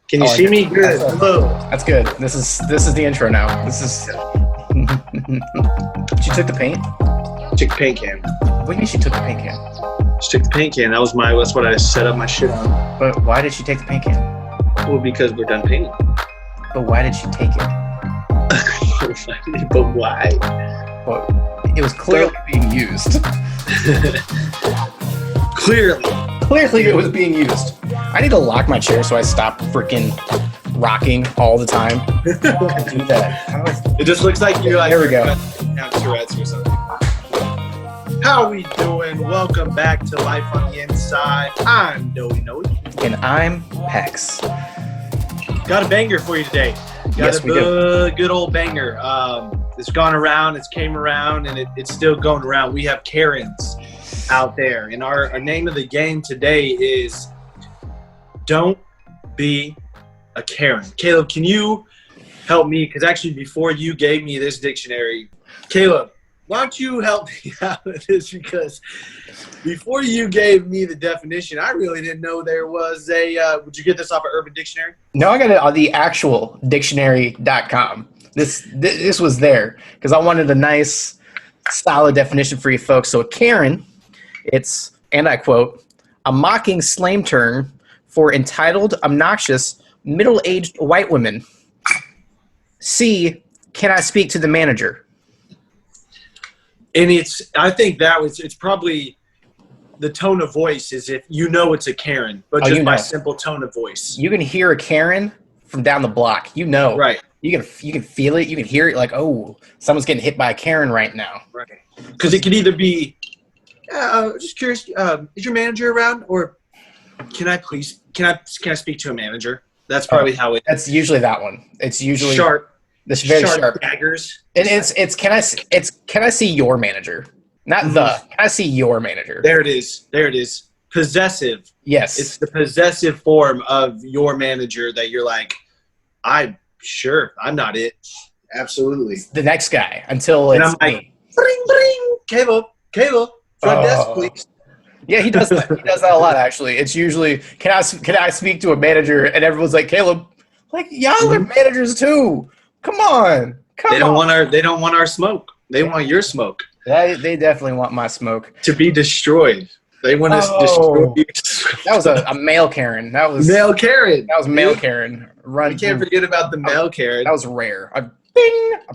Can you see me? Good. Hello. That's good. This is the intro now. This is. She took the paint. Took the paint can. What do you mean she took the paint can? She took the paint can. That's what I set up my shit on. But why did she take the paint can? Well, because we're done painting. But why did she take it? But why? Well, it was clearly being used. Clearly it was being used. I need to lock my chair so I stop freaking rocking all the time. I do that. It just looks like you're like. There we go. Have Tourette's or something. How are we doing? Welcome back to Life on the Inside. I'm Noey. And I'm Pecs. Got a banger for you today. Yes, we do. Good old banger. It's gone around, it's came around, and it's still going around. We have Karens out there. And our name of the game today is Don't Be a Karen. Caleb, can you help me? Because actually, before you gave me this dictionary, Caleb, why don't you help me out with this? Because before you gave me the definition, I really didn't know there was a would you get this off of Urban Dictionary? No, I got it on the actual dictionary.com. This was there because I wanted a nice, solid definition for you folks. So Karen, it's, and I quote, a mocking slang term for entitled, obnoxious, middle-aged white women. C, can I speak to the manager? And I think it's probably the tone of voice is if you know it's a Karen, but just by simple tone of voice. You can hear a Karen from down the block. You know. Right. You can feel it. You can hear it like, oh, someone's getting hit by a Karen right now. Right. Because it could either be, just curious, is your manager around? Or can I speak to a manager? That's probably how it. That's usually that one. It's usually sharp. This very sharp daggers. And it's can I see your manager? Not can I see your manager? There it is. Possessive. Yes. It's the possessive form of your manager that you're like, I'm not it. Absolutely. The next guy until it's and I'm like, bring, Caleb, front desk, please. Yeah, he does that. He does that a lot, actually. It's usually, can I speak to a manager? And everyone's like, Caleb, like, y'all are managers too. Come on. They don't want our smoke. They want your smoke. They definitely want my smoke. To be destroyed. They want to destroy you. That was a male Karen. That was male Karen. That was male Karen. We can't forget about the male Karen. That was rare. I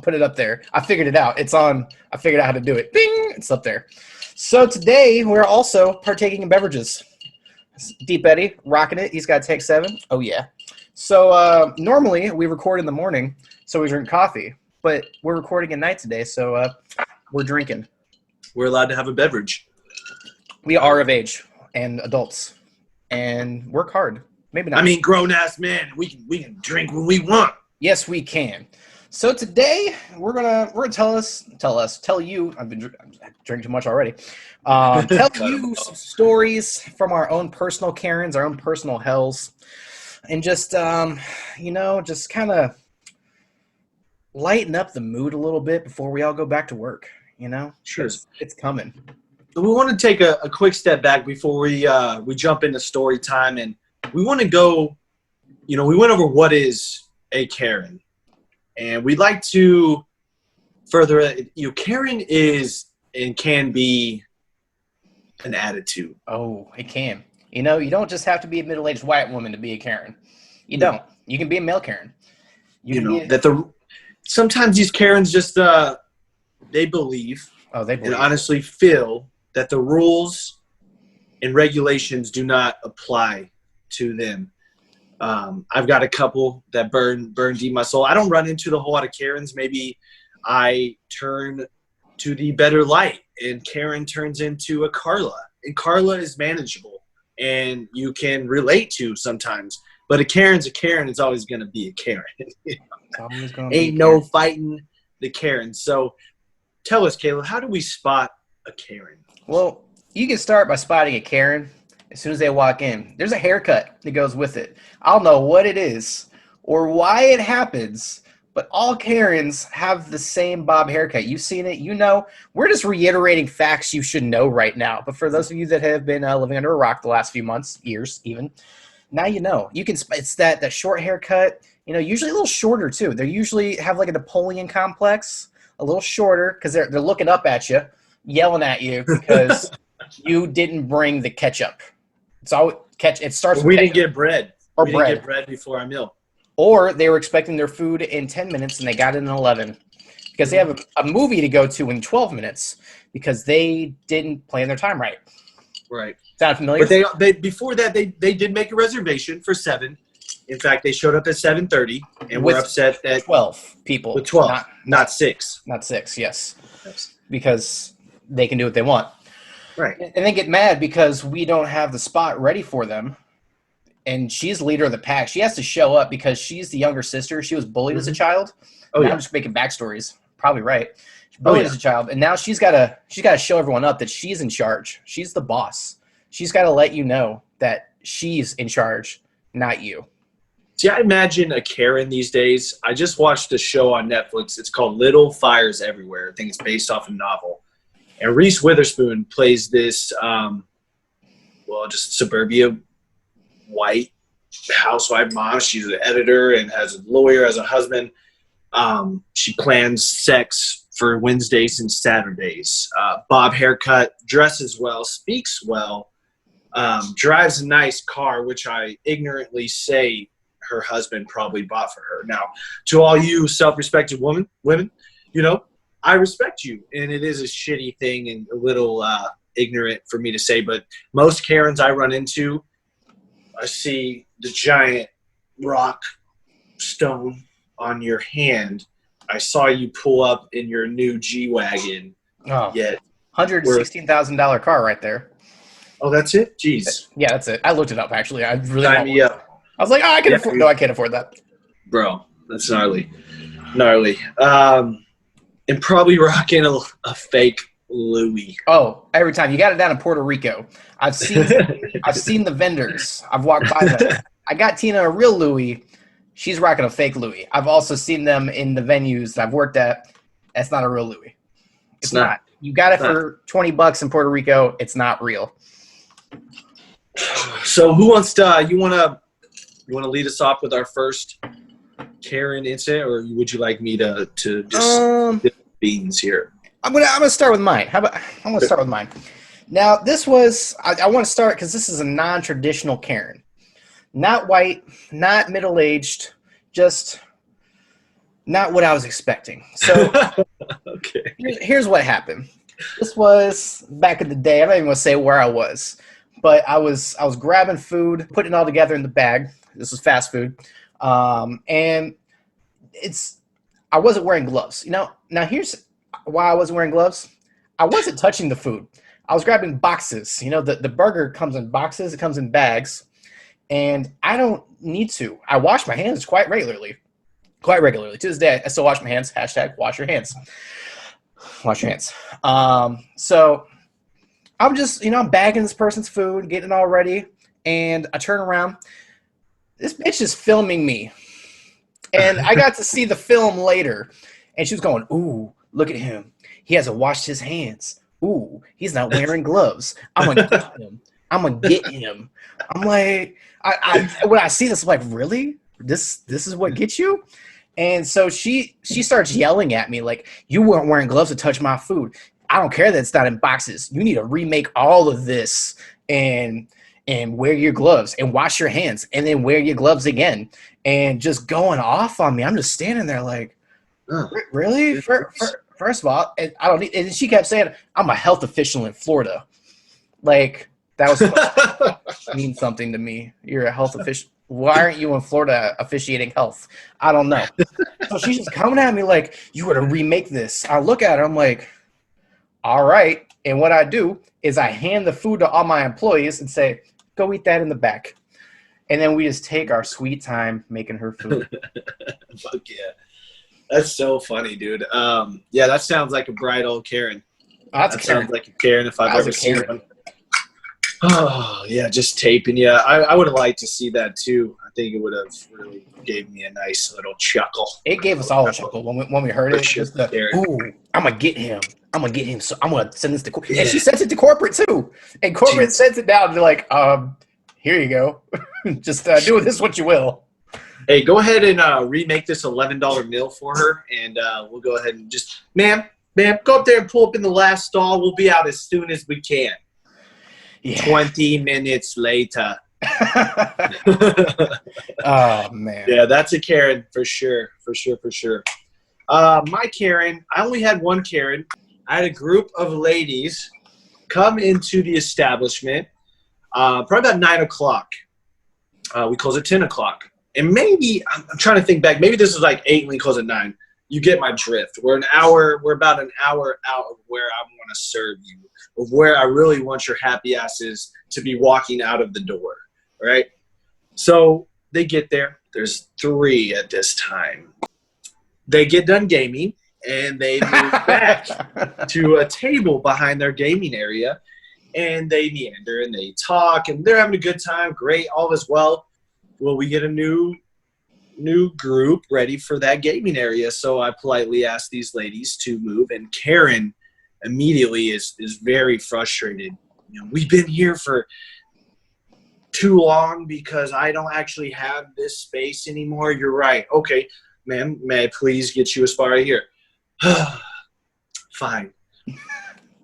put it up there. I figured it out. It's on. I figured out how to do it. Bing. It's up there. So today we're also partaking in beverages. Deep Eddie rocking it. He's got Take 7. Oh yeah. So normally we record in the morning, so we drink coffee. But we're recording at night today, so we're drinking. We're allowed to have a beverage. We are of age and adults, and work hard. Maybe not. I mean, grown-ass men. We can drink when we want. Yes, we can. So today we're gonna tell you. I've been drinking too much already. Tell you some stories from our own personal Karens, our own personal hells, and just just kind of lighten up the mood a little bit before we all go back to work. Sure, it's coming. We want to take a quick step back before we jump into story time, and we want to go. We went over what is a Karen, and we'd like to further. Karen is and can be an attitude. Oh, it can. You don't just have to be a middle-aged white woman to be a Karen. You don't. You can be a male Karen. Sometimes these Karens just they believe. Oh, they believe. And honestly feel that the rules and regulations do not apply to them. I've got a couple that burn deep my soul. I don't run into the whole lot of Karens. Maybe I turn to the better light, and Karen turns into a Carla. And Carla is manageable, and you can relate to sometimes. But a Karen's a Karen. It's always going to be a Karen. Ain't no fighting the Karen. So tell us, Caleb, how do we spot a Karen? Well, you can start by spotting a Karen as soon as they walk in. There's a haircut that goes with it. I'll know what it is or why it happens, but all Karens have the same bob haircut. You've seen it. We're just reiterating facts you should know right now. But for those of you that have been living under a rock the last few months, years even, Now you know. You can. It's that short haircut. You know, usually a little shorter too. They usually have like a Napoleon complex, a little shorter because they're looking up at you, yelling at you because you didn't bring the ketchup. It's all catch. It starts with We didn't ketchup get bread. or We didn't bread, get bread before our meal. or they were expecting their food in 10 minutes and they got it in 11 because they have a movie to go to in 12 minutes because they didn't plan their time right. Right. Sound familiar? But they before that they did make a reservation for 7. In fact, they showed up at 7:30 and With were upset that 12 people. with 12, not 6. Not 6, yes. Because they can do what they want. Right. And they get mad because we don't have the spot ready for them. And she's the leader of the pack. She has to show up because she's the younger sister. She was bullied as a child. Oh, now yeah. I'm just making backstories. Probably right. She's bullied as a child, and now she's gotta show everyone up that she's in charge. She's the boss. She's got to let you know that she's in charge, not you. See, I imagine a Karen these days. I just watched a show on Netflix. It's called Little Fires Everywhere. I think it's based off a novel. And Reese Witherspoon plays this, just suburbia white housewife mom. She's an editor and has a lawyer as a husband. She plans sex for Wednesdays and Saturdays. Bob haircut, dresses well, speaks well, drives a nice car, which I ignorantly say her husband probably bought for her. Now, to all you self-respected women, you know, I respect you, and it is a shitty thing and a little ignorant for me to say, but most Karens I run into, I see the giant rock stone on your hand. I saw you pull up in your new G-Wagon. Oh, yet $116,000 car right there. Oh, that's it? Jeez. Yeah, that's it. I looked it up, actually. I really Sign me up. I was like, I can afford. No, I can't afford that. Bro, that's gnarly. And probably rocking a fake Louis. Oh, every time. You got it down in Puerto Rico. I've seen the vendors. I've walked by them. I got Tina a real Louis. She's rocking a fake Louis. I've also seen them in the venues that I've worked at. That's not a real Louis. It's not. You got it for $20 in Puerto Rico. It's not real. So who wants to you want to lead us off with our first Karen incident, or would you like me to just dip beans here? I'm gonna start with mine. I'm gonna start with mine. Now this was I want to start because this is a non-traditional Karen. Not white, not middle-aged, just not what I was expecting. So okay. Here's what happened. This was back in the day. I don't even want to say where I was, but I was grabbing food, putting it all together in the bag. This was fast food, and I wasn't wearing gloves. Now here's why I wasn't wearing gloves. I wasn't touching the food. I was grabbing boxes. The burger comes in boxes. It comes in bags. And I don't need to. I wash my hands quite regularly. To this day, I still wash my hands. # wash your hands. Wash your hands. So I'm just, I'm bagging this person's food, getting it all ready. And I turn around. This bitch is filming me. And I got to see the film later. And she was going, ooh, look at him. He hasn't washed his hands. Ooh, he's not wearing gloves. I'm going to get him. I'm like, when I see this, I'm like, really? This is what gets you? And so she starts yelling at me like, you weren't wearing gloves to touch my food. I don't care that it's not in boxes. You need to remake all of this and wear your gloves and wash your hands and then wear your gloves again, and just going off on me. I'm just standing there like, really? First of all, I don't need. And she kept saying, I'm a health official in Florida. Like, that was supposed to mean something to me. You're a health official. Why aren't you in Florida officiating health? I don't know. So she's just coming at me like, you got to remake this. I look at her. I'm like, all right. And what I do is I hand the food to all my employees and say, go eat that in the back. And then we just take our sweet time making her food. Fuck yeah. That's so funny, dude. Yeah, that sounds like a bright old Karen. Oh, that's that Karen. sounds like a Karen if I've ever seen Karen. one. Oh, yeah, just taping you. I would have liked to see that, too. I think it would have really gave me a nice little chuckle. It gave us all a chuckle when we heard it. Just ooh, I'm going to get him. So I'm going to send this to corporate. Yeah. And she sends it to corporate, too. And corporate sends it down. And they're like, here you go. Just do with this what you will. Hey, go ahead and remake this $11 meal for her, and we'll go ahead and just, ma'am, go up there and pull up in the last stall. We'll be out as soon as we can. Yeah. 20 minutes later. Oh, man. Yeah, that's a Karen for sure. My Karen, I only had one Karen. I had a group of ladies come into the establishment probably about 9 o'clock. We close at 10 o'clock. And maybe, I'm trying to think back, maybe this is like 8 and we close at 9. You get my drift. We're about an hour out of where I want to serve you, of where I really want your happy asses to be walking out of the door, right? So they get there. There's 3 at this time. They get done gaming, and they move back to a table behind their gaming area, and they meander, and they talk, and they're having a good time. Great, all is well. Well, we get a new group ready for that gaming area. So I politely asked these ladies to move, and Karen immediately is very frustrated. You know, we've been here for too long because I don't actually have this space anymore. You're right. Okay, ma'am, may I please get you a spot right here? Fine.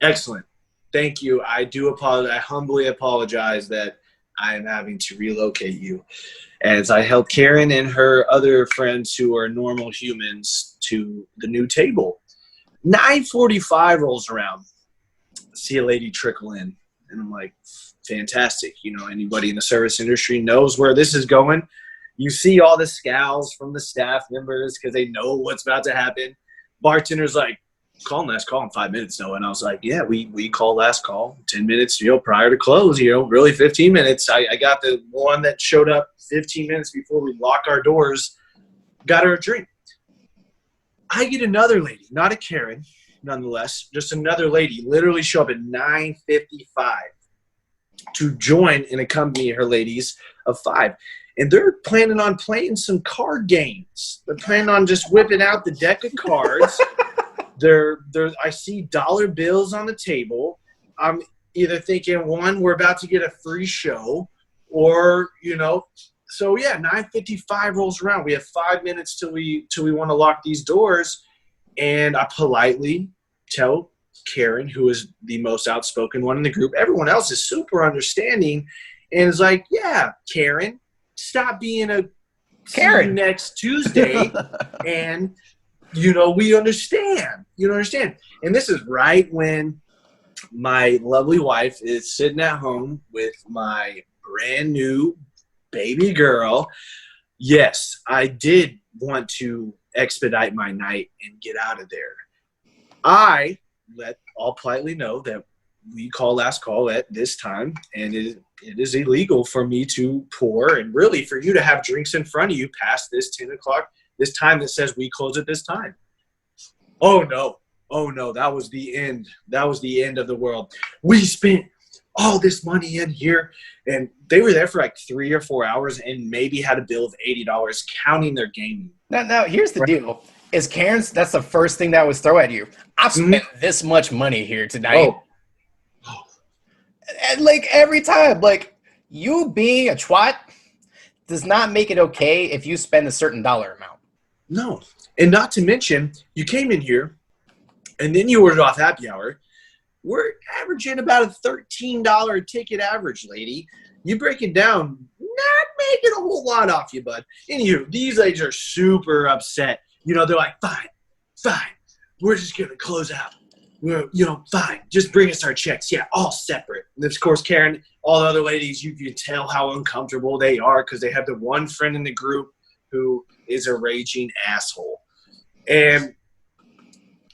Excellent. Thank you. I do apologize. I humbly apologize that I am having to relocate you, as I help Karen and her other friends who are normal humans to the new table. 9:45 rolls around. See a lady trickle in, and I'm like, fantastic. You know, anybody in the service industry knows where this is going. You see all the scowls from the staff members because they know what's about to happen. Bartender's like, call last call in 5 minutes, Noah. And I was like, yeah, we call last call 10 minutes, prior to close, really 15 minutes. I got the one that showed up 15 minutes before we lock our doors, got her a drink. I get another lady, not a Karen, nonetheless, just another lady, literally show up at 9:55 to join and accompany her ladies of 5. And they're planning on playing some card games. They're planning on just whipping out the deck of cards. I see dollar bills on the table. I'm either thinking, one, we're about to get a free show, or, so yeah, 9:55 rolls around. We have 5 minutes till we want to lock these doors. And I politely tell Karen, who is the most outspoken one in the group, everyone else is super understanding and is like, yeah, Karen, stop being a Karen. See you next Tuesday. And we understand. And this is right when my lovely wife is sitting at home with my brand new baby girl. Yes, I did want to expedite my night and get out of there. I let all politely know that we call last call at this time, and it is illegal for me to pour, and really for you to have drinks in front of you past this 10 o'clock, this time that says we close at this time. Oh no, that was the end. That was the end of the world. We spent all this money in here, and they were there for like 3 or 4 hours and maybe had a bill of $80 counting their gaming. Now here's the deal. Is Karen's, that's the first thing that was throw at you. I've spent this much money here tonight. Oh. And like every time, like you being a twat does not make it okay if you spend a certain dollar amount. No. And not to mention, you came in here and then you ordered off happy hour. We're averaging about a $13 ticket average, lady. You break it down, not making a whole lot off you, bud. Anywho, these ladies are super upset. They're like, fine. We're just going to close out. We're, fine. Just bring us our checks. Yeah, all separate. And of course, Karen, all the other ladies, you can tell how uncomfortable they are because they have the one friend in the group who is a raging asshole. And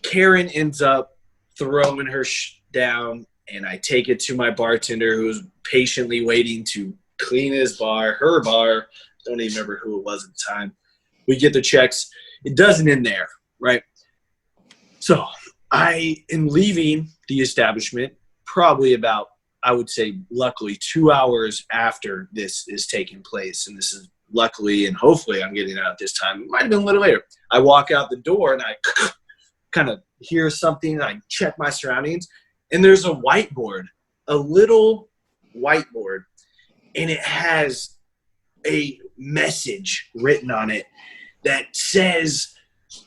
Karen ends up throwing her down, and I take it to my bartender who's patiently waiting to clean her bar. Don't even remember who it was at the time. We get the checks. It doesn't end there, right? So I am leaving the establishment probably about, I would say, luckily 2 hours after this is taking place. And this is luckily and hopefully I'm getting out this time. It might have been a little later. I walk out the door and I kind of hear something. I check my surroundings, and there's a whiteboard, a little whiteboard, and it has a message written on it that says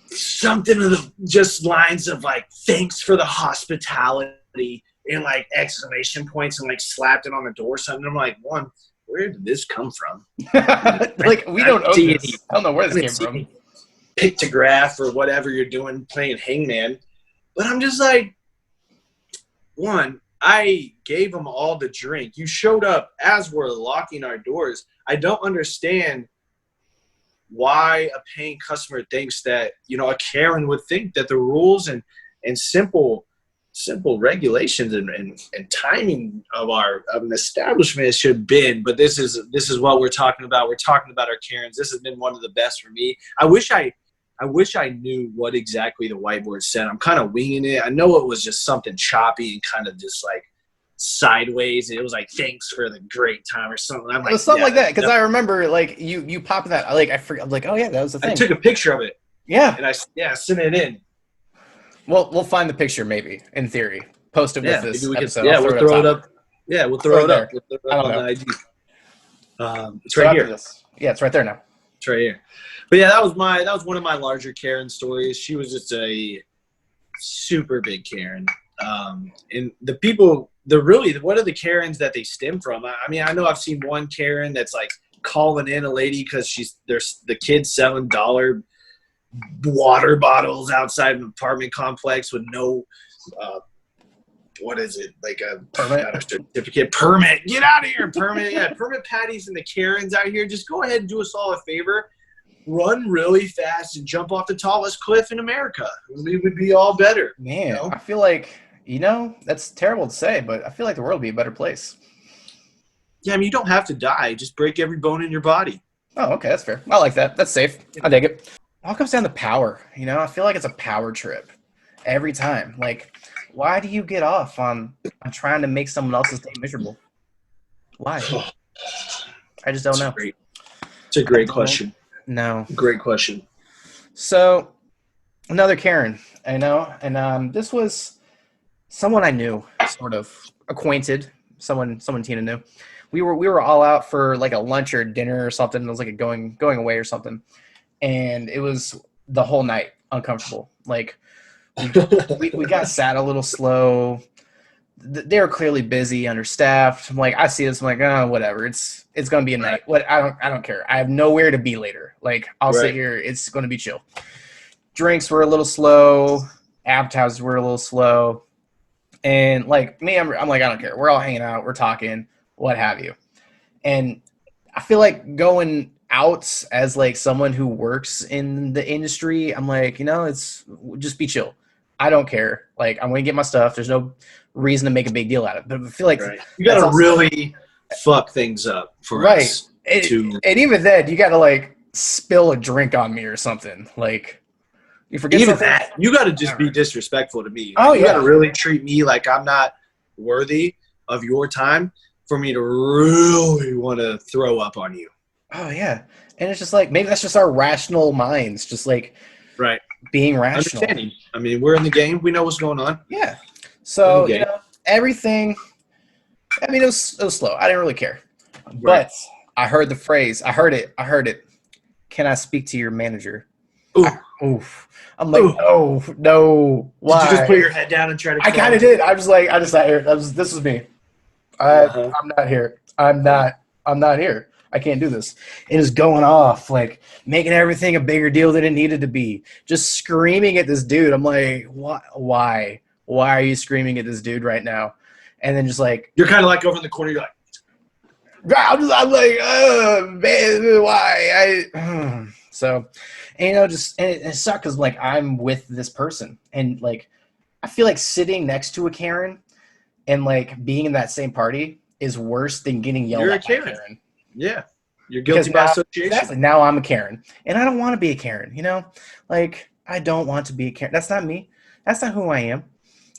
something of the just lines of like, thanks for the hospitality, and like exclamation points, and like slapped it on the door or something. I'm like, one, where did this come from? Like, we don't own this. I don't know where this came from. Pictograph or whatever you're doing playing hangman. But I'm just like, one, I gave them all the drink. You showed up as we're locking our doors. I don't understand why a paying customer thinks that, you know, a Karen would think that the rules and simple regulations and timing of an establishment should bend. But this is what we're talking about. We're talking about our Karens. This has been one of the best for me. I wish I knew what exactly the whiteboard said. I'm kind of winging it. I know it was just something choppy and kind of just like sideways. It was like, thanks for the great time or something. I'm like, it was something like that, because I remember like you popped that. Like, I forgot. I'm like, oh yeah, that was the thing. I took a picture of it. Yeah. And I sent it in. Well, we'll find the picture maybe, in theory. Post it with this episode. Yeah, we'll throw it up. Yeah, we'll throw it up. We'll throw it up on the IG. It's right here. Yeah, it's right there now. It's right here. But yeah, that was one of my larger Karen stories. She was just a super big Karen. And the people, what are the Karens that they stem from? I mean, I know I've seen one Karen that's like calling in a lady because there's the kids selling $1 water bottles outside an apartment complex with no what is it, like a permit? Not a certificate. Permit. Get out of here. Permit. Yeah, permit patties and the Karens out here. Just go ahead and do us all a favor. Run really fast and jump off the tallest cliff in America. We would be all better. Man, you know? I feel like, that's terrible to say, but I feel like the world would be a better place. Yeah, I mean, you don't have to die. Just break every bone in your body. Oh, okay, that's fair. I like that. That's safe. I dig it. It all comes down to power. I feel like it's a power trip every time. Like, why do you get off on trying to make someone else's day miserable? Why? I just don't know. It's a great question. No. Great question. So, another Karen, and this was someone I knew, sort of acquainted, someone Tina knew. We were all out for like a lunch or dinner or something. It was like a going away or something, and it was the whole night uncomfortable. Like, we got sat a little slow. They were clearly busy, understaffed. I'm like, I see this. I'm like, oh, whatever. It's gonna be a night. What? I don't care. I have nowhere to be later. Like, I'll sit here. It's gonna be chill. Drinks were a little slow. Appetizers were a little slow. And like me, I'm like, I don't care. We're all hanging out. We're talking, what have you. And I feel like going out as like someone who works in the industry, I'm like, it's just be chill. I don't care. Like, I'm going to get my stuff. There's no reason to make a big deal out of it. But I feel like you got to really fuck things up for us. And even then, you got to like spill a drink on me or something. Like, you forget even something? that. You got to just be disrespectful to me. Oh, you got to really treat me like I'm not worthy of your time for me to really want to throw up on you. Oh, yeah. And it's just like, maybe that's just our rational minds, just like being rational. Understanding. I mean, we're in the game. We know what's going on. Yeah. So, everything, I mean, it was slow. I didn't really care. Right. But I heard the phrase. I heard it. Can I speak to your manager? Oof. I'm like, no. Why? Did you just put your head down and try to? I kind of did. I just sat here. This was me. I'm not here. I'm not here. I can't do this. It is going off, like making everything a bigger deal than it needed to be. Just screaming at this dude. I'm like, what? Why? Why are you screaming at this dude right now? And then just like, you're kind of like over in the corner. You're like, I'm like, man, why? So, and, and it sucked because like I'm with this person, and like I feel like sitting next to a Karen and like being in that same party is worse than getting yelled at by Karen. Yeah, you're guilty by association. Exactly. Now I'm a Karen, and I don't want to be a Karen. Like I don't want to be a Karen. That's not me. That's not who I am.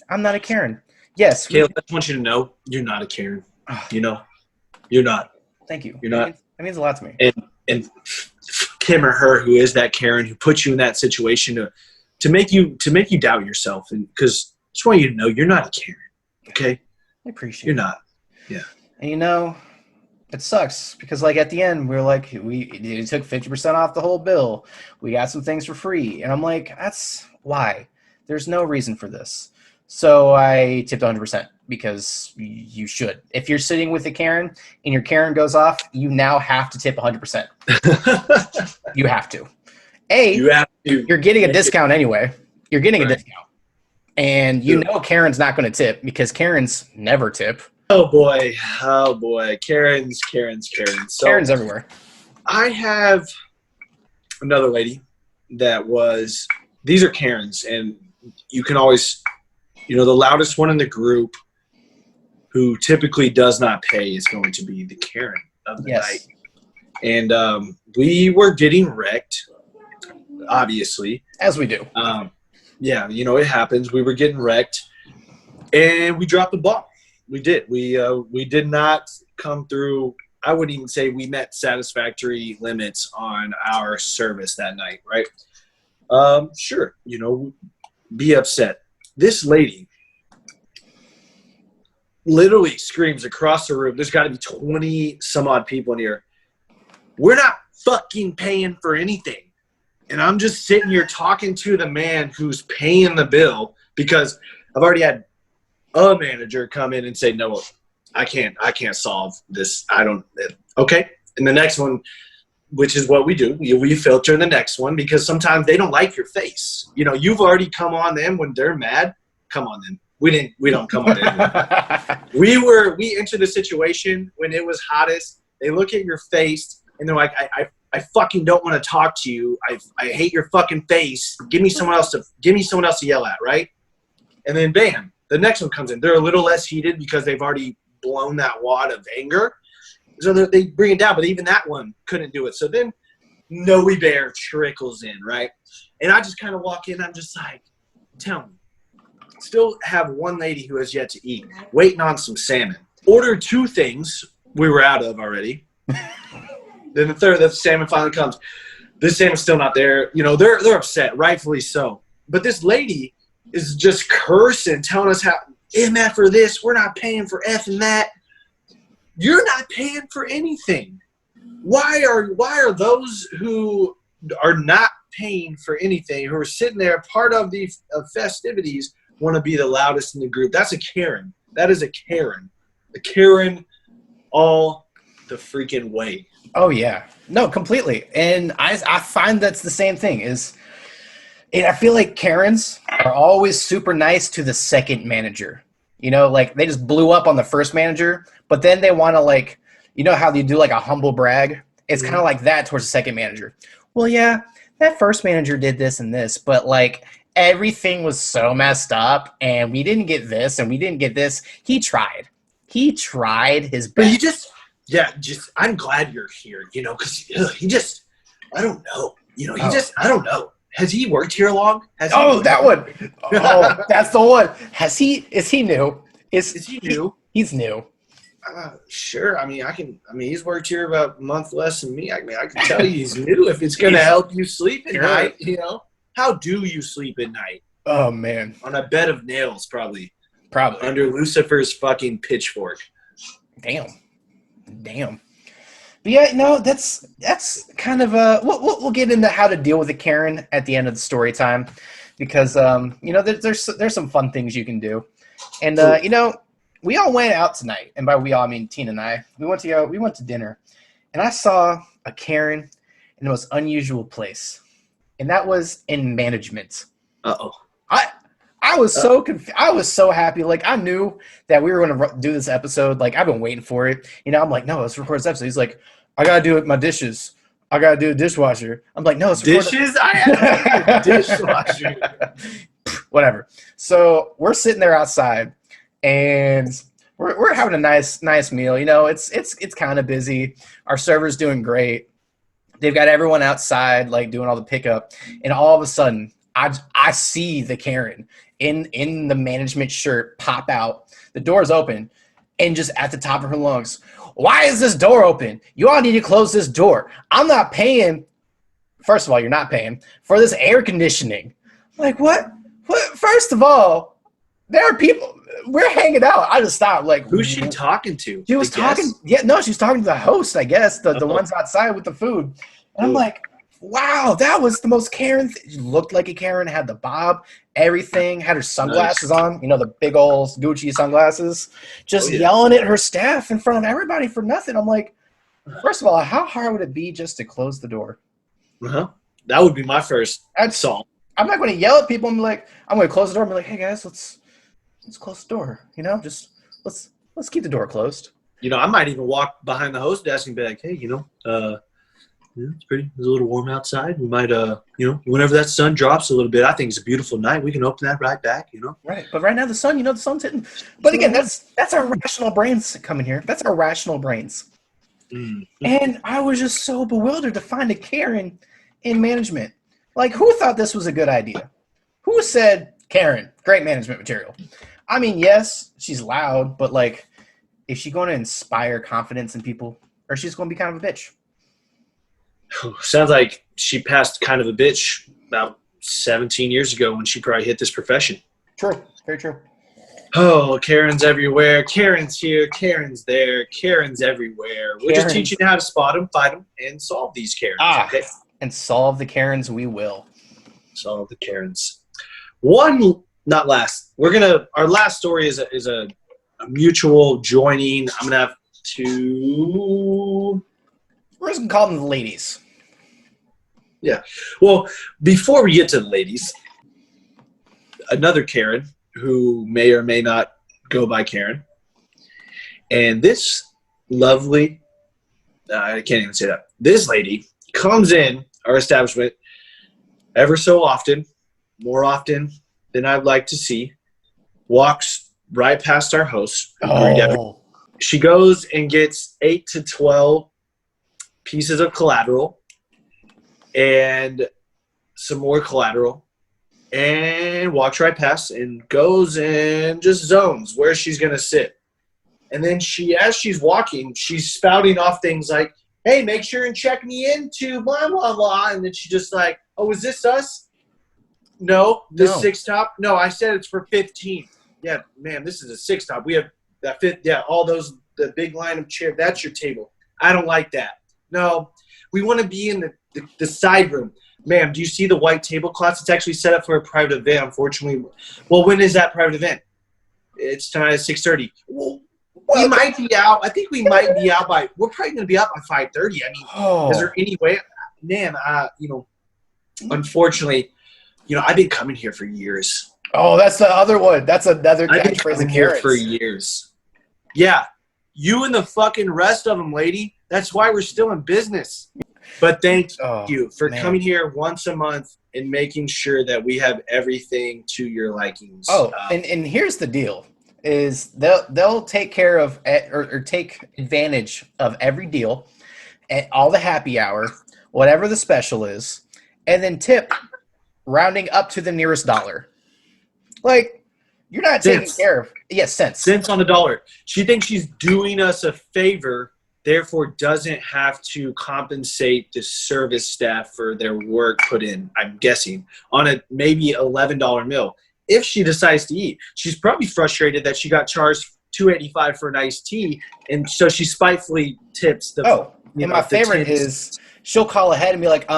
I'm not a Karen. Yes, Caleb, I just want you to know you're not a Karen. You're not. Thank you. You're not. That means a lot to me. And him or her who is that Karen who puts you in that situation to make you doubt yourself, and because I just want you to know you're not a Karen. Okay. I appreciate. You're not. Yeah. And It sucks because like at the end we were like we took 50% off the whole bill. We got some things for free, and I'm like, that's why. There's no reason for this. So I tipped 100% because you should. If you're sitting with a Karen and your Karen goes off, you now have to tip 100%. You have to. You have to. You're getting a discount anyway. You're getting a discount. And you know Karen's not going to tip because Karens never tip. Oh boy. Karen's. So Karen's everywhere. I have another lady that was, these are Karens, and you can always, the loudest one in the group who typically does not pay is going to be the Karen of the night. And we were getting wrecked, obviously. As we do. Yeah, it happens. We were getting wrecked, and we dropped the ball. We did. We did not come through. I wouldn't even say we met satisfactory limits on our service that night, right? Sure, be upset. This lady literally screams across the room. There's got to be 20 some odd people in here. We're not fucking paying for anything. And I'm just sitting here talking to the man who's paying the bill because I've already had a manager come in and say, no, I can't solve this. Okay. And the next one, which is what we do, we filter the next one because sometimes they don't like your face. You've already come on them when they're mad. Come on them. We don't come on them. We entered the situation when it was hottest. They look at your face and they're like, I fucking don't want to talk to you. I hate your fucking face. Give me someone else to yell at, right? And then bam, the next one comes in. They're a little less heated because they've already blown that wad of anger. So they bring it down, but even that one couldn't do it. So then Noey Bear trickles in, right? And I just kind of walk in. I'm just like, tell me. Still have one lady who has yet to eat, waiting on some salmon. Ordered 2 things we were out of already. Then the third, the salmon finally comes. This salmon's still not there. They're upset, rightfully so. But this lady is just cursing, telling us how MF for this, we're not paying for F and that. You're not paying for anything. Why are those who are not paying for anything, who are sitting there part of the festivities, want to be the loudest in the group? That's a Karen. That is a Karen. A Karen all the freaking way. Oh, yeah. No, completely. And I find that's the same thing I feel like Karens are always super nice to the second manager. Like they just blew up on the first manager, but then they want to how you do like a humble brag? It's kind of like that towards the second manager. Well, yeah, that first manager did this and this, but like everything was so messed up and we didn't get this and we didn't get this. He tried his best. But I'm glad you're here, because I don't know. I don't know. Has he worked here long? That one. Oh, that's the one. Is he new? Is he new? He's new. Sure. He's worked here about a month less than me. I can tell you he's new if it's going to help you sleep at night, How do you sleep at night? Oh, man. On a bed of nails, probably. Probably. Under Lucifer's fucking pitchfork. Damn. But yeah, that's kind of we'll get into how to deal with a Karen at the end of the story time, because there's some fun things you can do, and we all went out tonight, and by we all I mean Tina and I. We went to dinner, and I saw a Karen in the most unusual place, and that was in management. Uh-oh. I was so I was so happy. Like I knew that we were going to do this episode. Like I've been waiting for it. I'm like, no, let's record this episode. He's like, I gotta do it. My dishes. I gotta do a dishwasher. I'm like, no, it's dishes. I have to do a dishwasher. Whatever. So we're sitting there outside, and we're having a nice meal. It's kind of busy. Our server's doing great. They've got everyone outside, like doing all the pickup, and all of a sudden, I see the Karen in the management shirt pop out. The door's open, and just at the top of her lungs, why is this door open? You all need to close this door. I'm not paying. First of all, you're not paying for this air conditioning. Like, what? First of all, there are people. We're hanging out. I just stopped. Like, Who's she talking to? She was talking. Yeah, no, she was talking to the host, I guess, the ones outside with the food. And I'm like, wow, that was the most Karen. She looked like a Karen, had the bob, everything, had her sunglasses on, the big old Gucci sunglasses, just yelling at her staff in front of everybody for nothing. I'm like, first of all, how hard would it be just to close the door? That would be my first assault. I'm not going to yell at people. I'm going to close the door and be like, hey guys, let's close the door. Just let's keep the door closed. I might even walk behind the host desk and be like, hey, it's a little warm outside. We might, whenever that sun drops a little bit, I think it's a beautiful night. We can open that right back, Right. But right now the sun's hitting. But again, that's our rational brains coming here. That's our rational brains. Mm-hmm. And I was just so bewildered to find a Karen in management. Like, who thought this was a good idea? Who said, Karen, great management material? I mean, yes, she's loud, but like, is she going to inspire confidence in people, or she's going to be kind of a bitch? Sounds like she passed kind of a bitch about 17 years ago when she probably hit this profession. True. Very true. Oh, Karen's everywhere. Karen's here. Karen's there. Karen's everywhere. We're just teaching you how to spot them, fight them, and solve these Karens. Okay? And solve the Karens we will. Solve the Karens. One, not last. Our last story is a mutual joining. I'm going to have to... We're just going to call them the ladies. Yeah. Well, before we get to the ladies, another Karen who may or may not go by Karen. And this lovely, I can't even say that. This lady comes in our establishment ever so often, more often than I'd like to see, walks right past our host. Oh. She goes and gets 8 to 12 pieces of collateral and some more collateral and walks right past and goes and just zones where she's going to sit. And then as she's walking, she's spouting off things like, hey, make sure and check me into blah, blah, blah. And then she's just like, oh, is this us? No. This 6-top? No, I said it's for 15. Yeah, man, this is a 6-top. We have that fit. Yeah, all those, the big line of chairs. That's your table. I don't like that. No, we want to be in the side room. Ma'am, do you see the white tablecloths? It's actually set up for a private event, unfortunately. Well, when is that private event? It's tonight at 6:30. Well, we might be out. I think we might be out we're probably going to be out by 5:30. I mean, is there any way? Man, unfortunately, I've been coming here for years. Oh, that's the other one. That's another I've been coming here for years. Yeah. You and the fucking rest of them, lady. That's why we're still in business. But thank you for coming here once a month and making sure that we have everything to your likings. Oh, and here's the deal. Is they'll take care of or take advantage of every deal, at all the happy hour, whatever the special is, and then tip rounding up to the nearest dollar. Like, you're not taking care of cents. Cents on the dollar. She thinks she's doing us a favor, therefore doesn't have to compensate the service staff for their work put in, I'm guessing, on a maybe $11 meal. If she decides to eat, she's probably frustrated that she got charged $2.85 for an iced tea, and so she spitefully tips the. And my favorite is she'll call ahead and be like,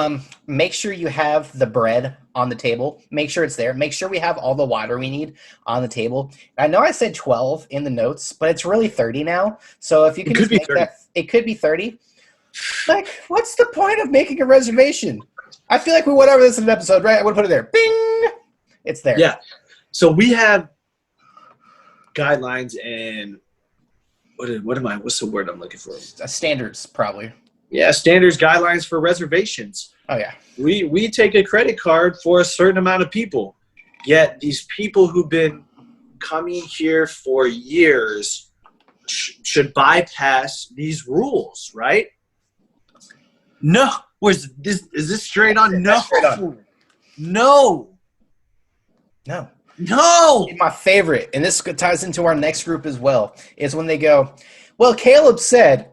make sure you have the bread on the table. Make sure it's there. Make sure we have all the water we need on the table. I know I said 12 in the notes, but it's really 30 now. So if you can just make that, it could be 30. Like, what's the point of making a reservation? I feel like we went over this in an episode, right? I would put it there. Bing! It's there. Yeah. So we have guidelines and what's the word I'm looking for? Standards, probably. Yeah, standards, guidelines for reservations. Oh, yeah. We take a credit card for a certain amount of people. Yet these people who've been coming here for years should bypass these rules, right? No. Is this straight on? No. Straight on. No. No. No. My favorite, and this ties into our next group as well, is when they go, well, Caleb said.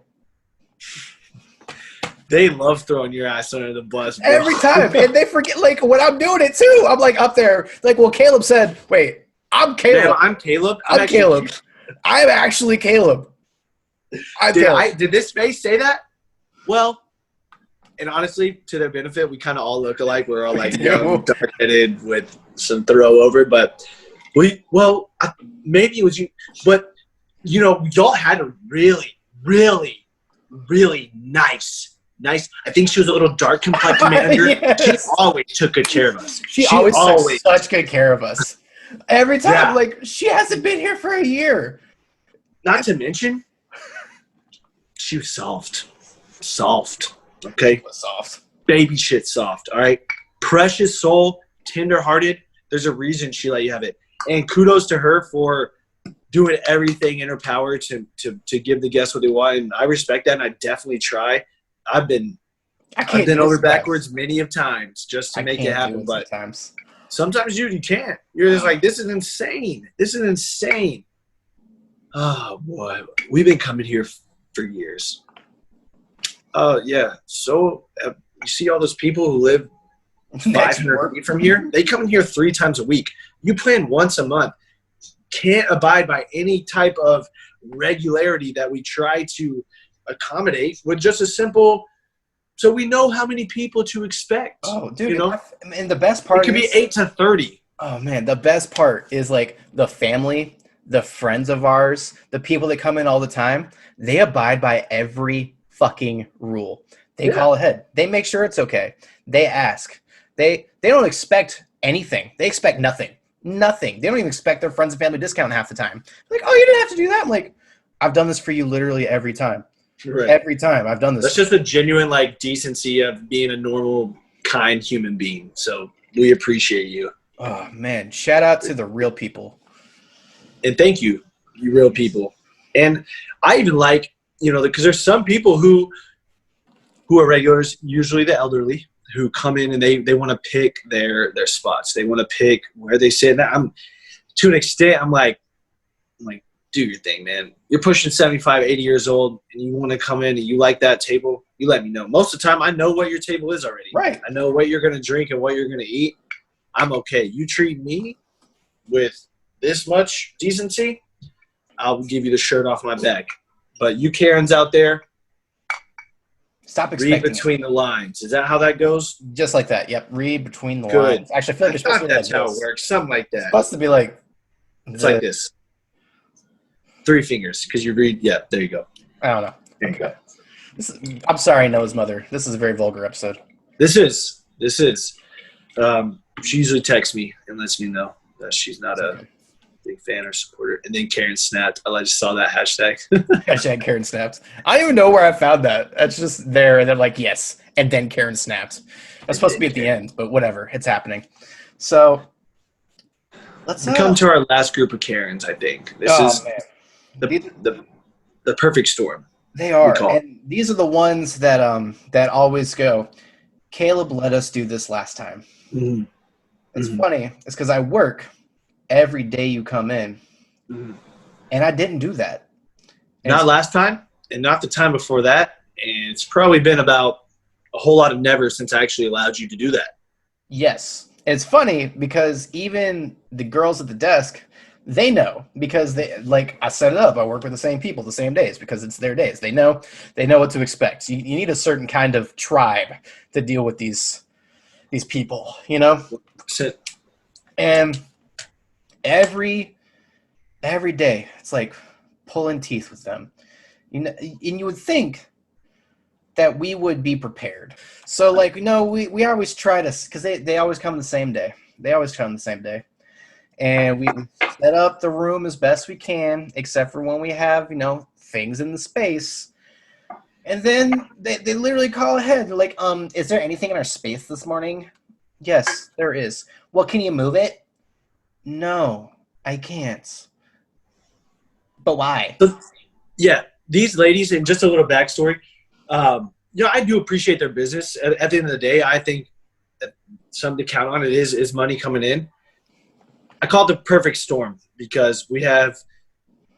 They love throwing your ass under the bus, bro. Every time. And they forget, like, when I'm doing it, too. I'm, like, up there. Like, well, Caleb said, wait, I'm Caleb. Ma'am, I'm Caleb. I'm Caleb. I'm actually Caleb. Did this face say that? Well, and honestly, to their benefit, we kind of all look alike. We're all like young, dark-headed with some throw over. But maybe it was you. But, y'all had a really, really, really nice. I think she was a little dark complected manager. Yes. She always took good care of us. She always took such good care of us. Every time, like, she hasn't been here for a year. Not to mention, she was soft. Okay? Soft. Baby shit soft, all right? Precious soul, tender-hearted. There's a reason she let you have it. And kudos to her for doing everything in her power to give the guests what they want. And I respect that, and I definitely try. I've been over backwards many of times just to make it happen. But sometimes you can't. You're just like, this is insane. Oh, boy. We've been coming here for years. Yeah. So you see all those people who live 500 feet from here? They come in here 3 times a week. You plan once a month. Can't abide by any type of regularity that we try to accommodate with just a simple so we know how many people to expect. Oh, dude. And the best part it could be 8 to 30. Oh, man. The best part is like the family, the friends of ours, the people that come in all the time, they abide by every fucking rule. They call ahead. They make sure it's okay. They ask. They don't expect anything. They expect nothing. Nothing. They don't even expect their friends and family discount half the time. Like, oh, you didn't have to do that. I'm like, I've done this for you literally every time. Right. Every time I've done this. That's just a genuine decency of being a normal, kind human being. So we appreciate you. Oh, man. Shout out to the real people. And thank you, you real people. And I even because there's some people who are regulars, usually the elderly, who come in and they want to pick their spots. They want to pick where they sit. And to an extent, I'm like, do your thing, man. You're pushing 75, 80 years old, and you want to come in and you like that table, you let me know. Most of the time, I know what your table is already. Right. I know what you're going to drink and what you're going to eat. I'm okay. You treat me with this much decency, I'll give you the shirt off my back. But you Karens out there, stop expecting read between the lines. Is that how that goes? Just like that. Yep. Read between the lines. Actually, I feel like you're supposed to be that's how it works. Something like that. It's supposed to be like it's like this. 3 fingers because you read. Yeah, there you go. I don't know. There you go. I'm sorry, Noah's mother. This is a very vulgar episode. This is. She usually texts me and lets me know that she's not a big fan or supporter. And then Karen snapped. I just saw that hashtag. Hashtag Karen snapped. I don't even know where I found that. That's just there. And they're like, yes. And then Karen snapped. That's supposed to be at the end, but whatever. It's happening. So let's come to our last group of Karens, I think. This is the perfect storm. They are. And these are the ones that always go, Caleb let us do this last time. Mm-hmm. It's funny. It's because I work every day you come in, and I didn't do that. And not last time, and not the time before that, and it's probably been about a whole lot of never since I actually allowed you to do that. Yes. It's funny because even the girls at the desk, they know because I set it up. I work with the same people the same days because it's their days. They know what to expect. You need a certain kind of tribe to deal with these people, you know? And every day it's like pulling teeth with them. And you would think that we would be prepared. So we always try to, because they always come the same day. And we set up the room as best we can, except for when we have, things in the space. And then they literally call ahead. They're like, is there anything in our space this morning? Yes, there is. Well, can you move it? No, I can't. But why? Yeah, these ladies, and just a little backstory, I do appreciate their business. At the end of the day, I think that something to count on it is money coming in. I call it the perfect storm because we have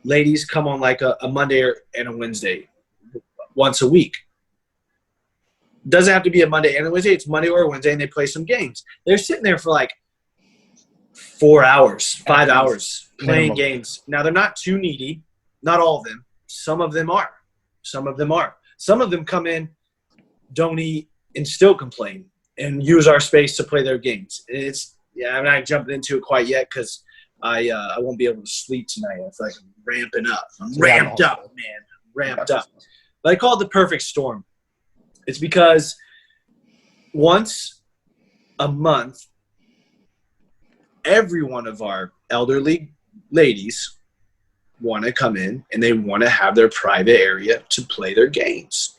ladies come on like a Monday and a Wednesday once a week. Doesn't have to be a Monday and a Wednesday. It's Monday or a Wednesday, and they play some games. They're sitting there for 4 hours, 5 At hours least. playing Minimum. games. Now, they're not too needy. Not all of them. Some of them are. Some of them are. Some of them come in, don't eat, and still complain and use our space to play their games. I'm not jumping into it quite yet because I won't be able to sleep tonight. I feel like I'm ramping up. I'm ramped up, man. Ramped up. But I call it the perfect storm. It's because once a month, every one of our elderly ladies want to come in and they want to have their private area to play their games.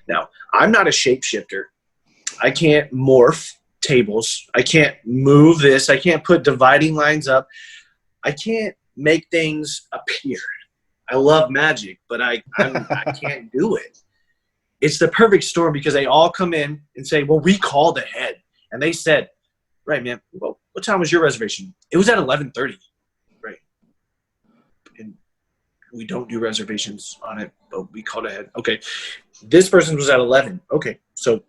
Now, I'm not a shapeshifter. I can't morph tables. I can't move this. I can't put dividing lines up. I can't make things appear. I love magic, but I can't do it. It's the perfect storm because they all come in and say, well, we called ahead. And they said, right, man, well, what time was your reservation? It was at 11:30. Right. And we don't do reservations on it, but we called ahead. Okay. This person was at 11. Okay. So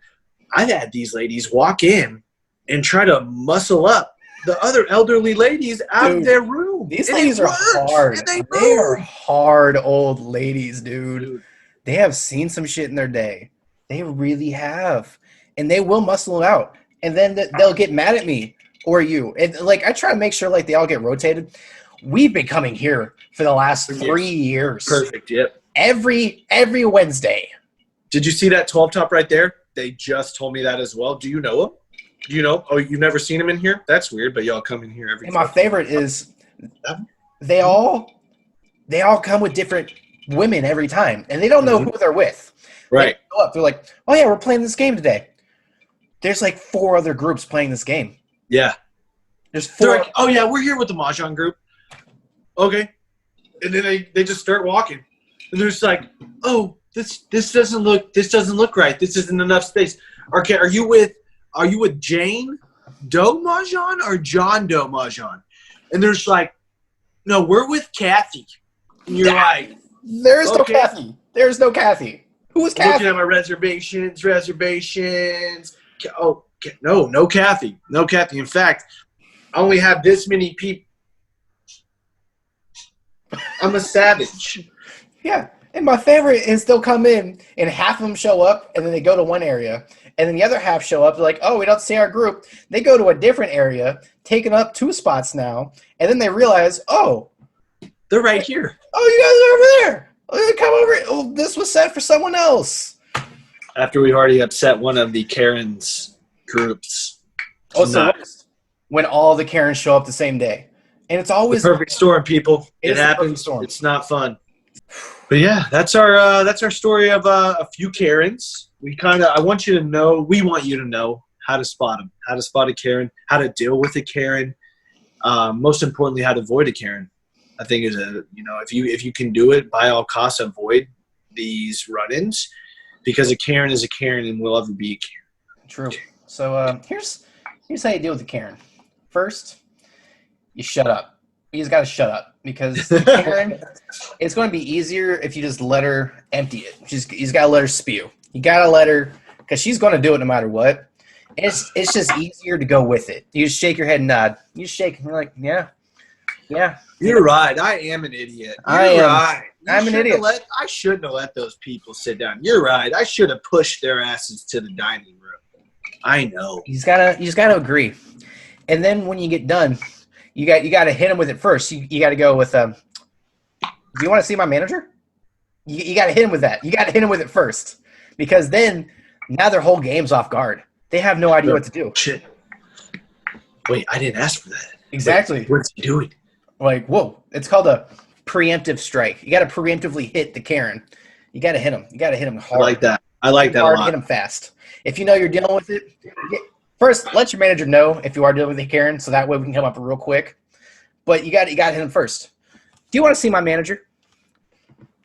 I've had these ladies walk in and try to muscle up the other elderly ladies out of their room. These ladies are hard. They are hard old ladies, dude. They have seen some shit in their day. They really have. And they will muscle it out. And then they'll get mad at me or you. And like I try to make sure like they all get rotated. We've been coming here for the last 3 years. Perfect. Yep. Every Wednesday. Did you see that 12 top right there? They just told me that as well. Do you know him? Do you know? Oh, you've never seen him in here? That's weird, but y'all come in here every And my favorite is they all come with different women every time, and they don't know who they're with. Right. They go up, they're like, oh, yeah, we're playing this game today. There's like 4 other groups playing this game. Yeah. There's 4. Like, oh, yeah, we're here with the Mahjong group. Okay. And then they just start walking. And they're just like, oh, this doesn't look right. This isn't enough space. Okay, are you with Jane Doe Mahjong or John Doe Mahjong? And they're just like, no, we're with Kathy. And you're like, there's no Kathy. There's no Kathy. Who is Kathy? Looking at my reservations. Oh, no Kathy. No Kathy. In fact, I only have this many people. I'm a savage. Yeah. And my favorite is they'll come in and half of them show up and then they go to one area. And then the other half show up. They're like, oh, we don't see our group. They go to a different area, taking up 2 spots now. And then they realize, oh. They're right here. Oh, you guys are over there. Oh, come over. Oh, this was set for someone else. After we've already upset one of the Karen's groups. Oh, so when all the Karens show up the same day. And it's always the perfect storm, people. It happens. It's not fun. But yeah, that's our story of a few Karens. We want you to know how to spot them, how to spot a Karen, how to deal with a Karen. Most importantly, how to avoid a Karen. I think if you can do it, by all costs, avoid these run-ins because a Karen is a Karen and will ever be a Karen. True. So here's how you deal with the Karen. First, you shut up. You just got to shut up because the Karen, it's going to be easier if you just let her empty it. You just got to let her spew. You got to let her because she's going to do it no matter what. It's just easier to go with it. You just shake your head and nod. You just shake and you're like, yeah. You're right. I am an idiot. I'm an idiot. I shouldn't have let those people sit down. You're right. I should have pushed their asses to the dining room. I know. You just gotta agree. And then when you get done, you got to hit them with it first. You got to go with, do you want to see my manager? You got to hit him with that. You got to hit him with it first because then now their whole game's off guard. They have no idea what to do. Shit. Wait, I didn't ask for that. Exactly. Wait, what's he doing? Like, whoa. It's called a preemptive strike. You got to preemptively hit the Karen. You got to hit him. You got to hit him hard. I like that a lot. Hit him fast. If you know you're dealing with it, first, let your manager know if you are dealing with a Karen, so that way we can come up real quick. But you got to hit him first. Do you want to see my manager?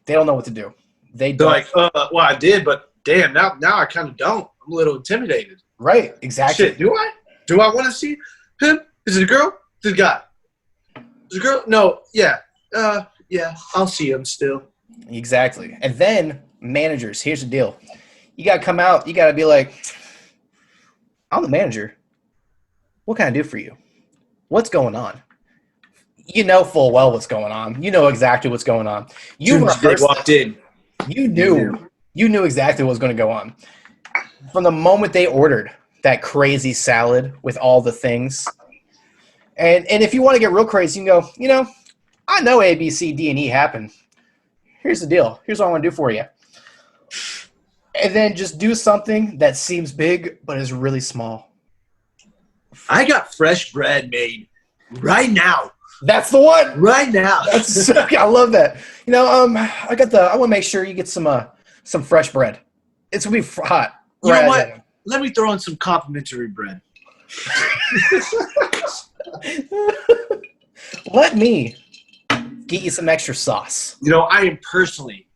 They don't know what to do. They're like, well, I did, but damn, now I kind of don't. I'm a little intimidated. Right, exactly. Shit, do I? Do I want to see him? Is it a girl? Is it a guy? Is it a girl? No, yeah. Yeah, I'll see him still. Exactly. And then managers, here's the deal. You got to come out. You got to be like, I'm the manager. What can I do for you? what's going on? You know full well what's going on. You know exactly what's going on. You They walked in. You knew exactly what was going to go on. From the moment they ordered that crazy salad with all the things. And if you want to get real crazy, you can go, I know A, B, C, D, and E happened. Here's the deal. Here's what I want to do for you. And then just do something that seems big but is really small. I got fresh bread made right now. That's the one. Right now. I love that. I want to make sure you get some fresh bread. It's going to be hot. You know what? Let me throw in some complimentary bread. Let me get you some extra sauce. I am personally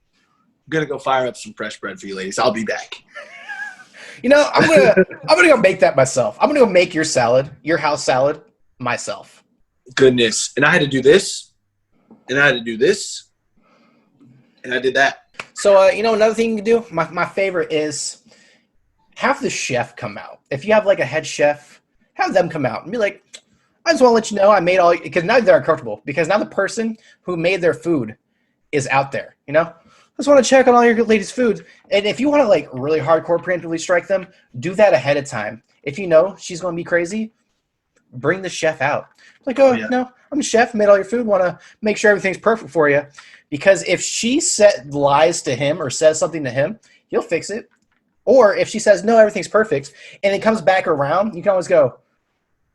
going to go fire up some fresh bread for you ladies. I'll be back. I'm gonna go make that myself. I'm gonna go make your salad, your house salad, myself. Goodness. And I had to do this, and I had to do this, and I did that. So, another thing you can do, my favorite is have the chef come out. If you have like a head chef, have them come out and be like, I just want to let you know I made all, because now they're uncomfortable, because now the person who made their food is out there, I just want to check on all your ladies' food. And if you want to like really hardcore preemptively strike them, do that ahead of time. If you know she's going to be crazy, bring the chef out. Like, I'm a chef, made all your food, want to make sure everything's perfect for you. Because if she lies to him or says something to him, he'll fix it. Or if she says, no, everything's perfect, and it comes back around, you can always go,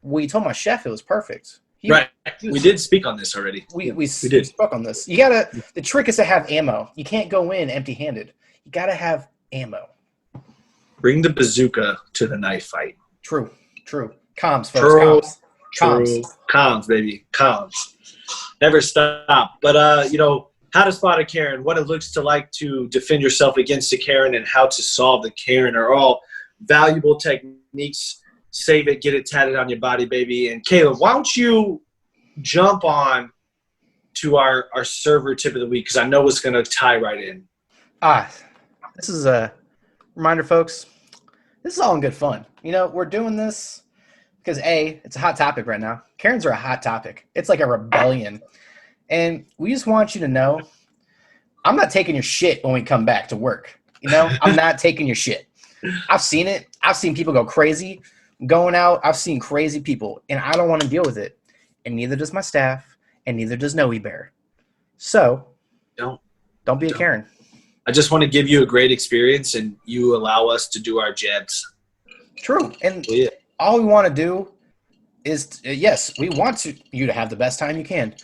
well, you told my chef it was perfect. Right. We did speak on this already. We did spoke on this. The trick is to have ammo. You can't go in empty-handed. You got to have ammo. Bring the bazooka to the knife fight. True. Comms, folks. Comms, baby. Comms. Never stop. But, how to spot a Karen, what it looks to defend yourself against a Karen, and how to solve the Karen are all valuable techniques. Save it, get it tatted on your body, baby. And Caleb, why don't you jump on to our server tip of the week, because I know it's going to tie right in. This is a reminder, folks. This is all in good fun. We're doing this because, A, it's a hot topic right now. Karens are a hot topic. It's like a rebellion. And we just want you to know, I'm not taking your shit when we come back to work. I'm not taking your shit. I've seen it. I've seen people go crazy going out. I've seen crazy people, and I don't want to deal with it. And neither does my staff, and neither does Noey Bear. So don't be a Karen. I just want to give you a great experience, and you allow us to do our jabs. True. And all we want to do is, yes, we want you to have the best time you can,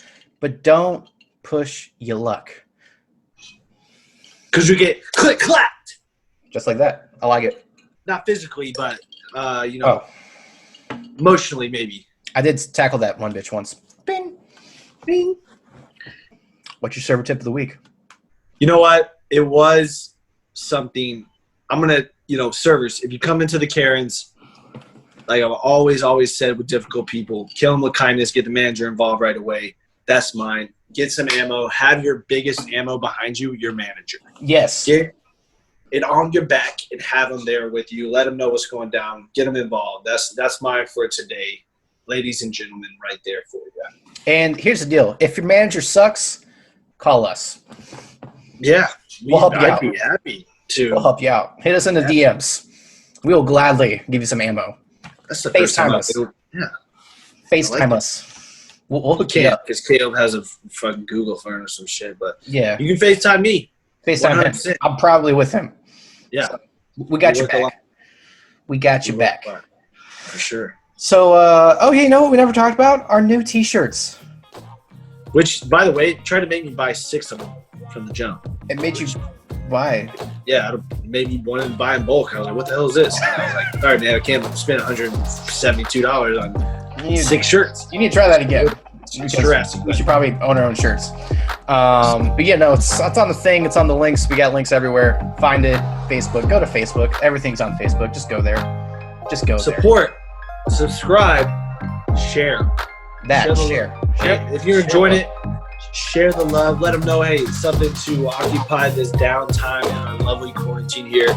but don't push your luck. Because you get click-clacked. Just like that. I like it. Not physically, but, emotionally maybe. I did tackle that one bitch once. Bing. Bing. What's your server tip of the week? You know what? It was something. I'm going to, servers, if you come into the Karens, like I've always said with difficult people, kill them with kindness, get the manager involved right away. That's mine. Get some ammo. Have your biggest ammo behind you, your manager. Yes. Get it on your back and have them there with you. Let them know what's going down. Get them involved. That's mine for today. Ladies and gentlemen, right there for you. And here's the deal. If your manager sucks, call us. Yeah. We'll help you out. I'd be happy to. We'll help you out. Hit us in the DMs. We will gladly give you some ammo. That's the first time us. Yeah. FaceTime us. We'll hook you up. Because Caleb has a fucking Google phone or some shit. But yeah, you can FaceTime me. FaceTime 100%. him. I'm probably with him. Yeah. So we got your back. We got your back. For sure. So, you know what we never talked about? Our new T-shirts. Which, by the way, tried to make me buy 6 of them from the jump. It made you buy? Yeah, it made me want to buy in bulk. I was like, what the hell is this? And I was like, all right, man, I can't spend $172 on 6 shirts. You need to try that again. We should probably own our own shirts. But yeah, no, it's on the thing. It's on the links. We got links everywhere. Find it. Facebook. Go to Facebook. Everything's on Facebook. Just go there. Support. Subscribe. Share. Share. If you're enjoying it, share the love. Let them know, hey, it's something to occupy this downtime in our lovely quarantine here.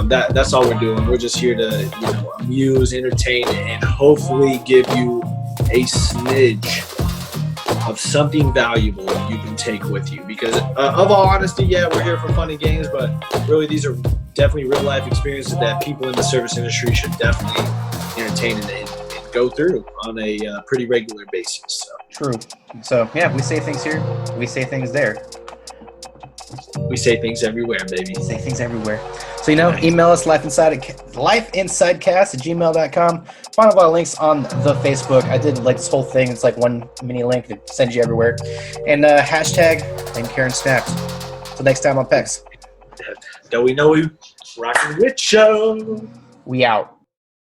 That's all we're doing. We're just here to amuse, entertain, and hopefully give you a smidge of something valuable you can take with you. Because of all honesty, yeah, we're here for fun and games, but really these are definitely real life experiences that people in the service industry should definitely entertain and go through on a pretty regular basis. So. True. So yeah, we say things here, we say things there. We say things everywhere, baby. We say things everywhere. So, email us lifeinsidecast@gmail.com. Find all our links on the Facebook. I did like this whole thing. It's like one mini link that sends you everywhere. And hashtag and Karen Snaps. Till next time on Pecs. Don't we know we rocking with show? We out.